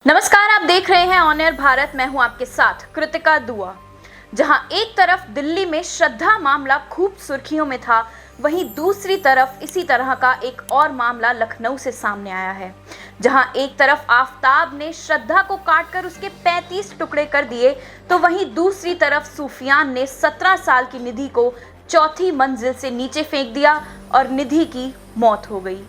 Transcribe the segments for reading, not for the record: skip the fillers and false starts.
नमस्कार, आप देख रहे हैं ऑन एयर भारत। मैं हूं आपके साथ कृतिका दुआ। जहां एक तरफ दिल्ली में श्रद्धा मामला खूब सुर्खियों में था, वहीं दूसरी तरफ इसी तरह का एक और मामला लखनऊ से सामने आया है, जहां एक तरफ आफताब ने श्रद्धा को काटकर उसके 35 टुकड़े कर दिए, तो वहीं दूसरी तरफ सूफियान ने 17 साल की निधि को चौथी मंजिल से नीचे फेंक दिया और निधि की मौत हो गई।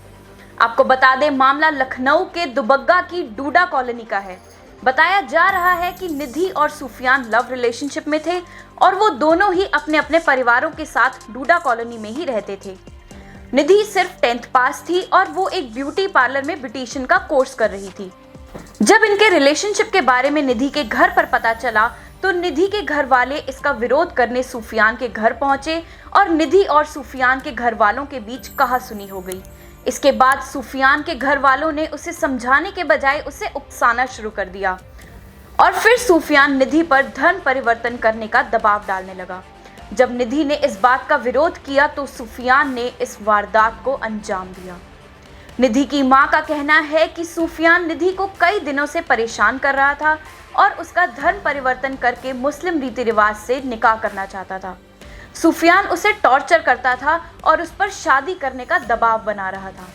आपको बता दें, मामला लखनऊ के दुबग्गा की डूडा कॉलोनी का है। बताया जा रहा है कि निधि और सूफियान लव रिलेशनशिप में थे और वो दोनों ही अपने अपने परिवारों के साथ डूडा कॉलोनी में ही रहते थे। निधि सिर्फ 10th पास थी और वो एक ब्यूटी पार्लर में ब्यूटिशियन का कोर्स कर रही थी। जब इनके रिलेशनशिप के बारे में निधि के घर पर पता चला, तो निधि के घर वाले इसका विरोध करने सूफियान के घर पहुंचे और निधि और सूफियान के घर वालों के बीच कहासुनी हो गई। इसके बाद सूफियान के घर वालों ने उसे समझाने के बजाय उसे उकसाना शुरू कर दिया और फिर सूफियान निधि पर धर्म परिवर्तन करने का दबाव डालने लगा। जब निधि ने इस बात का विरोध किया तो सूफियान ने इस वारदात को अंजाम दिया। निधि की मां का कहना है कि सूफियान निधि को कई दिनों से परेशान कर रहा था और उसका धर्म परिवर्तन करके मुस्लिम रीति रिवाज से निकाह करना चाहता था। सूफियान उसे टॉर्चर करता था और उस पर शादी करने का दबाव बना रहा था।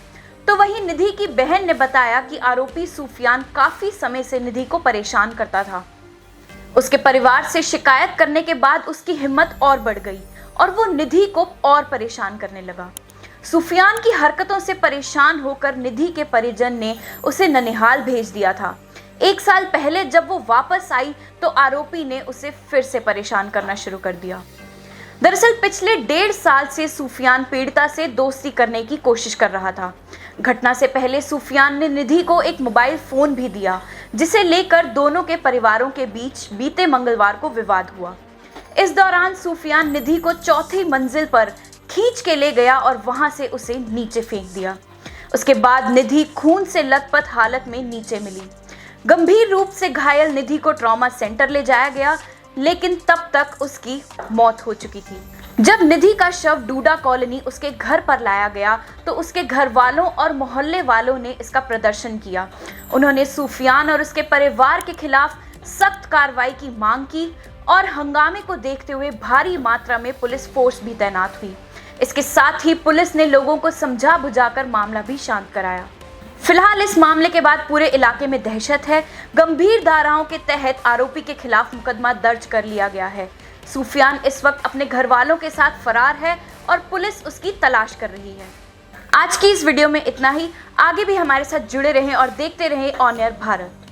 तो वहीं निधि की बहन ने बताया कि आरोपी सूफियान काफी समय से निधि को परेशान करता था। उसके परिवार से शिकायत करने के बाद उसकी हिम्मत और बढ़ गई और वो निधि को और परेशान करने लगा। सूफियान की हरकतों से परेशान होकर निधि के परिजन ने उसे ननिहाल भेज दिया था। 1 साल पहले जब वो वापस आई तो आरोपी ने उसे फिर से परेशान करना शुरू कर दिया। दरअसल पिछले 1.5 साल से सूफियान पीड़िता से दोस्ती करने की कोशिश कर रहा था। घटना से पहले सूफियान ने निधि को एक मोबाइल फोन भी दिया, जिसे लेकर दोनों के परिवारों के बीच बीते मंगलवार को विवाद हुआ। इस दौरान सूफियान निधि को चौथी मंजिल पर खींच के ले गया और वहां से उसे नीचे फेंक दिया। उसके बाद निधि खून से लथपथ हालत में नीचे मिली। गंभीर रूप से घायल निधि को ट्रॉमा सेंटर ले जाया गया, लेकिन तब तक उसकी मौत हो चुकी थी। जब निधि का शव डूडा कॉलोनी उसके घर पर लाया गया तो उसके घर वालों और मोहल्ले वालों ने इसका प्रदर्शन किया। उन्होंने सूफियान और उसके परिवार के खिलाफ सख्त कार्रवाई की मांग की और हंगामे को देखते हुए भारी मात्रा में पुलिस फोर्स भी तैनात हुई। इसके साथ ही पुलिस ने लोगों को समझा बुझाकर मामला भी शांत कराया। फिलहाल इस मामले के बाद पूरे इलाके में दहशत है। गंभीर धाराओं के तहत आरोपी के खिलाफ मुकदमा दर्ज कर लिया गया है। सूफियान इस वक्त अपने घर वालों के साथ फरार है और पुलिस उसकी तलाश कर रही है। आज की इस वीडियो में इतना ही। आगे भी हमारे साथ जुड़े रहें और देखते रहें ऑन एयर भारत।